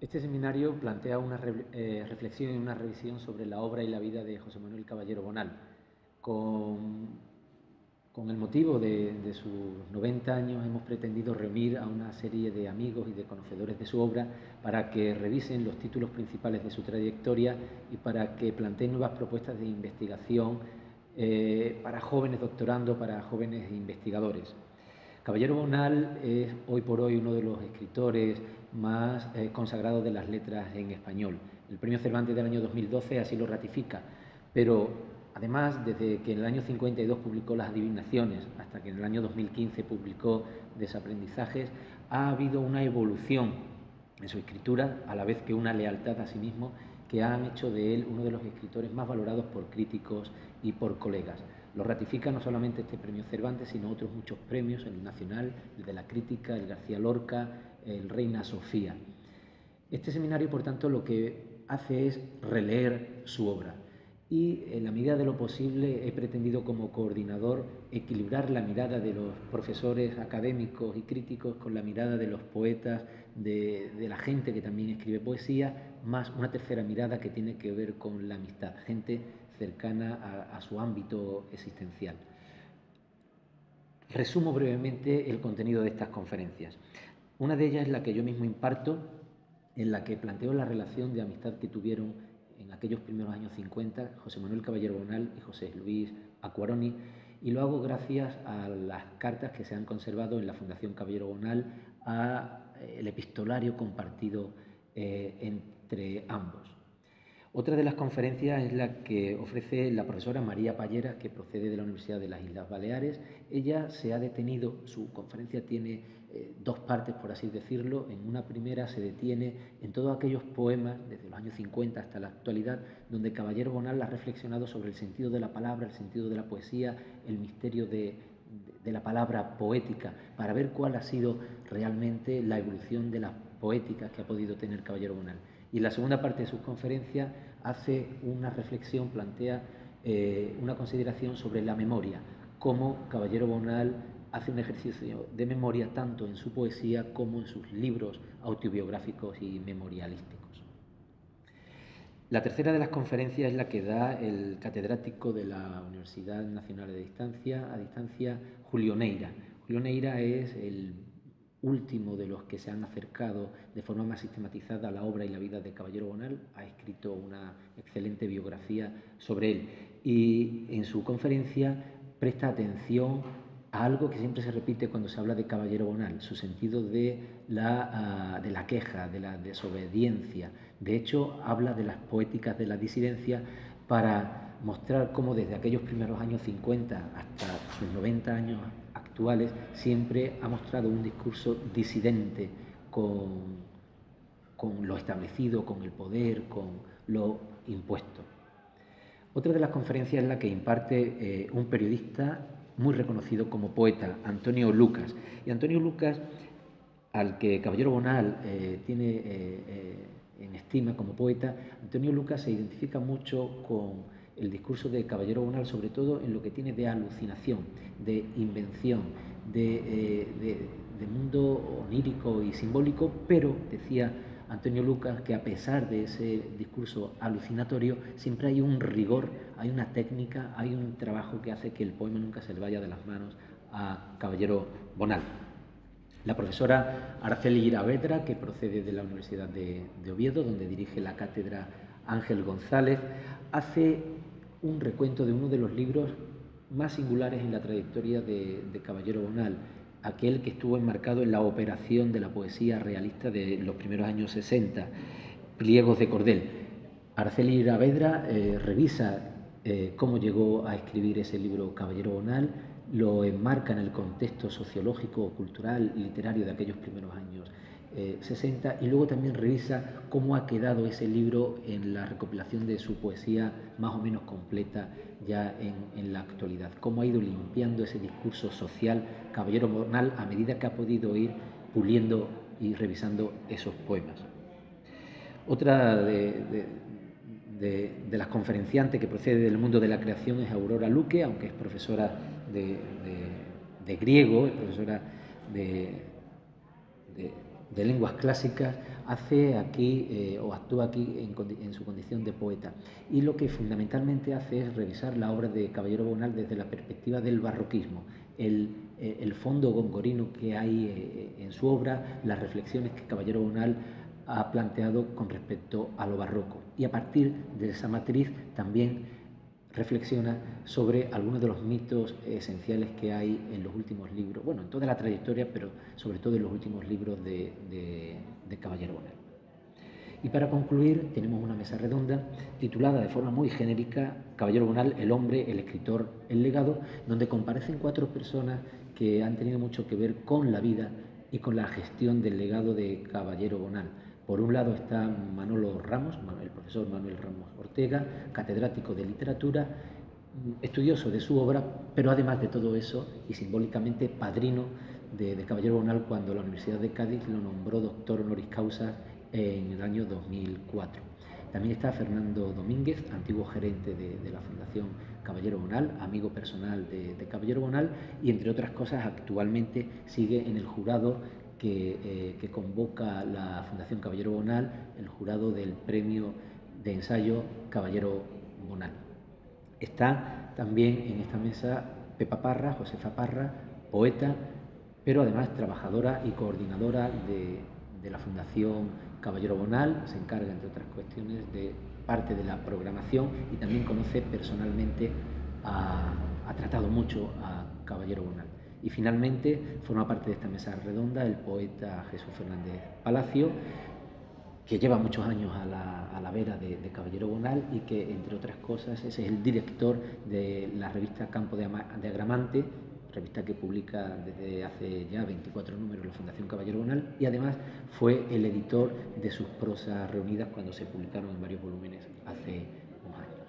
Este seminario plantea una reflexión y una revisión sobre la obra y la vida de José Manuel Caballero Bonal. Con el motivo de sus 90 años hemos pretendido reunir a una serie de amigos y de conocedores de su obra para que revisen los títulos principales de su trayectoria y para que planteen nuevas propuestas de investigación para jóvenes doctorandos, para jóvenes investigadores. Caballero Bonal es hoy por hoy uno de los escritores más consagrados de las letras en español. El Premio Cervantes del año 2012 así lo ratifica, pero además, desde que en el año 52 publicó Las Adivinaciones hasta que en el año 2015 publicó Desaprendizajes, ha habido una evolución en su escritura, a la vez que una lealtad a sí mismo, que han hecho de él uno de los escritores más valorados por críticos y por colegas. Lo ratifica no solamente este premio Cervantes, sino otros muchos premios, el Nacional, el de la Crítica, el García Lorca, el Reina Sofía. Este seminario, por tanto, lo que hace es releer su obra y, en la medida de lo posible, he pretendido como coordinador equilibrar la mirada de los profesores académicos y críticos con la mirada de los poetas, de la gente que también escribe poesía, más una tercera mirada que tiene que ver con la amistad, gente cercana a su ámbito existencial. Resumo brevemente el contenido de estas conferencias. Una de ellas es la que yo mismo imparto, en la que planteo la relación de amistad que tuvieron en aquellos primeros años 50 José Manuel Caballero Bonal y José Luis Acquaroni, y lo hago gracias a las cartas que se han conservado en la Fundación Caballero Bonal, al epistolario compartido entre ambos. Otra de las conferencias es la que ofrece la profesora María Pallera, que procede de la Universidad de las Islas Baleares. Ella se ha detenido, su conferencia tiene dos partes, por así decirlo. En una primera se detiene en todos aquellos poemas, desde los años 50 hasta la actualidad, donde Caballero Bonal ha reflexionado sobre el sentido de la palabra, el sentido de la poesía, el misterio de la palabra poética, para ver cuál ha sido realmente la evolución de las poéticas que ha podido tener Caballero Bonal. Y en la segunda parte de sus conferencias hace una reflexión, plantea una consideración sobre la memoria, cómo Caballero Bonal hace un ejercicio de memoria tanto en su poesía como en sus libros autobiográficos y memorialísticos. La tercera de las conferencias es la que da el catedrático de la Universidad Nacional a Distancia, Julio Neira. Julio Neira es el último de los que se han acercado de forma más sistematizada a la obra y la vida de Caballero Bonal. Ha escrito una excelente biografía sobre él y en su conferencia presta atención a algo que siempre se repite cuando se habla de Caballero Bonal, su sentido de la queja, de la desobediencia. De hecho, habla de las poéticas de la disidencia para mostrar cómo desde aquellos primeros años 50 hasta sus 90 años actuales siempre ha mostrado un discurso disidente con lo establecido, con el poder, con lo impuesto. Otra de las conferencias es la que imparte un periodista muy reconocido como poeta, Antonio Lucas. Y Antonio Lucas, al que Caballero Bonal tiene en estima como poeta, Antonio Lucas se identifica mucho con el discurso de Caballero Bonal, sobre todo en lo que tiene de alucinación, de invención, de mundo onírico y simbólico, pero, decía Antonio Lucas, que a pesar de ese discurso alucinatorio, siempre hay un rigor, hay una técnica, hay un trabajo que hace que el poema nunca se le vaya de las manos a Caballero Bonal. La profesora Araceli Iravedra, que procede de la Universidad de Oviedo, donde dirige la cátedra Ángel González, hace un recuento de uno de los libros más singulares en la trayectoria de Caballero Bonal, aquel que estuvo enmarcado en la operación de la poesía realista de los primeros años 60, Pliegos de Cordel. Araceli Iravedra revisa cómo llegó a escribir ese libro Caballero Bonal, lo enmarca en el contexto sociológico, cultural, literario de aquellos primeros años 60, y luego también revisa cómo ha quedado ese libro en la recopilación de su poesía más o menos completa ya en la actualidad, cómo ha ido limpiando ese discurso social Caballero Bonal a medida que ha podido ir puliendo y revisando esos poemas. Otra de las conferenciantes que procede del mundo de la creación es Aurora Luque, aunque es profesora de griego, es profesora de de lenguas clásicas, hace aquí o actúa aquí en su condición de poeta. Y lo que fundamentalmente hace es revisar la obra de Caballero Bonal desde la perspectiva del barroquismo, el fondo gongorino que hay en su obra, las reflexiones que Caballero Bonal ha planteado con respecto a lo barroco. Y a partir de esa matriz también reflexiona sobre algunos de los mitos esenciales que hay en los últimos libros, bueno, en toda la trayectoria, pero sobre todo en los últimos libros de Caballero Bonal. Y para concluir, tenemos una mesa redonda titulada de forma muy genérica Caballero Bonal, el hombre, el escritor, el legado, donde comparecen 4 personas que han tenido mucho que ver con la vida y con la gestión del legado de Caballero Bonal. Por un lado está Manolo Ramos, el profesor Manuel Ramos Ortega, catedrático de literatura, estudioso de su obra, pero además de todo eso, y simbólicamente padrino de Caballero Bonal cuando la Universidad de Cádiz lo nombró doctor honoris causa en el año 2004. También está Fernando Domínguez, antiguo gerente de la Fundación Caballero Bonal, amigo personal de Caballero Bonal, y entre otras cosas actualmente sigue en el jurado que convoca la Fundación Caballero Bonal, el jurado del premio de ensayo Caballero Bonal. Está también en esta mesa Pepa Parra, Josefa Parra, poeta, pero además trabajadora y coordinadora de la Fundación Caballero Bonal, se encarga, entre otras cuestiones, de parte de la programación y también conoce personalmente, ha tratado mucho a Caballero Bonal. Y finalmente forma parte de esta mesa redonda el poeta Jesús Fernández Palacio, que lleva muchos años a la vera de Caballero Bonal y que, entre otras cosas, es el director de la revista Campo de Agramante, revista que publica desde hace ya 24 números la Fundación Caballero Bonal, y además fue el editor de sus prosas reunidas cuando se publicaron en varios volúmenes hace unos años.